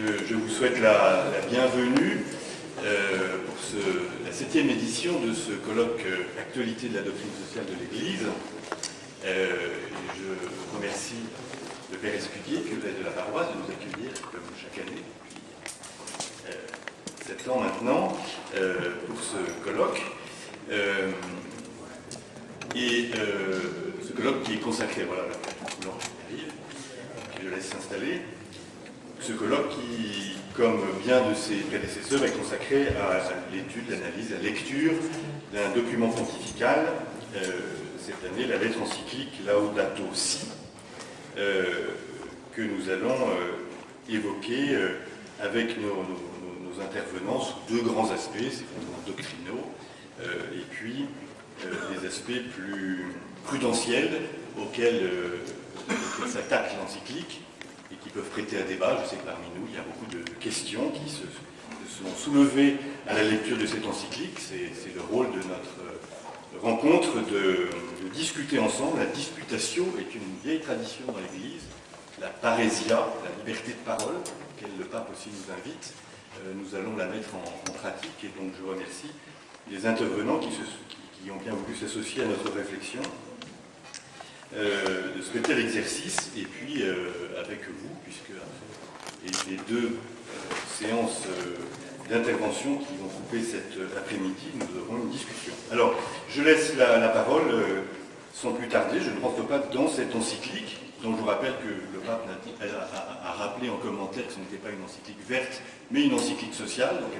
Je vous souhaite la bienvenue pour la 7e édition de ce colloque Actualité de la doctrine sociale de l'Église. Je remercie le Père Escudier, curé de la paroisse, de nous accueillir comme chaque année depuis 7 ans maintenant pour ce colloque. Ce colloque qui est consacré, voilà, la couleur qui arrive, que je laisse s'installer. Ce colloque qui, comme bien de ses prédécesseurs, est consacré à l'étude, l'analyse, la lecture d'un document pontifical, cette année la lettre encyclique Laudato Si, que nous allons évoquer avec nos intervenants sous deux grands aspects, c'est doctrinaux, et puis des aspects plus prudentiels auxquels s'attaque l'encyclique et qui peuvent prêter à débat. Je sais que parmi nous, il y a beaucoup de questions qui se sont soulevées à la lecture de cette encyclique. C'est le rôle de notre rencontre de discuter ensemble. La disputatio est une vieille tradition dans l'Église, la parésia, la liberté de parole, auquel le pape aussi nous invite. Nous allons la mettre en pratique, et donc je remercie les intervenants qui ont bien voulu s'associer à notre réflexion, de se prêter à l'exercice, et puis avec vous, puisque les deux séances d'intervention qui vont couper cet après-midi, nous aurons une discussion. Alors, je laisse la parole sans plus tarder. Je ne rentre pas dans cette encyclique, dont je vous rappelle que le pape a rappelé en commentaire que ce n'était pas une encyclique verte, mais une encyclique sociale, donc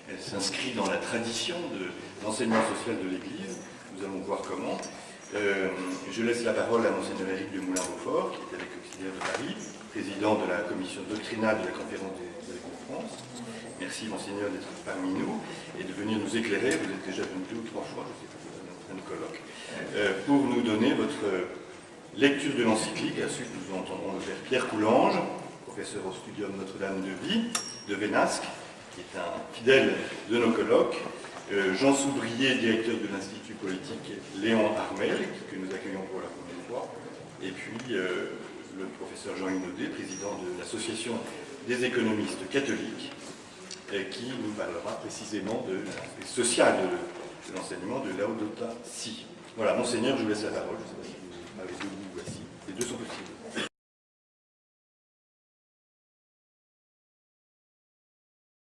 elle s'inscrit dans la tradition de l'enseignement social de l'Église. Nous allons voir comment. Je laisse la parole à Monseigneur Éric de Moulin-Beaufort, qui est évêque auxiliaire de Paris, président de la commission doctrinale de la conférence des évêques de France. Merci Monseigneur d'être parmi nous et de venir nous éclairer. Vous êtes déjà venu 2 ou 3 fois, je ne sais pas, dans un colloque, pour nous donner votre lecture de l'encyclique. Ensuite, nous entendrons le Père Pierre Coulange, professeur au Studium Notre-Dame de Vie, de Vénasque, qui est un fidèle de nos colloques. Jean Soubrier, directeur de l'Institut politique Léon Armel, que nous accueillons pour la première fois, et puis le professeur Jean Inaudet, président de l'Association des économistes catholiques, qui nous parlera précisément de l'aspect social de l'enseignement de Laudato Si. Voilà, Monseigneur, je vous laisse la parole. Je ne sais pas si vous avez debout ou assis. Les deux sont possibles.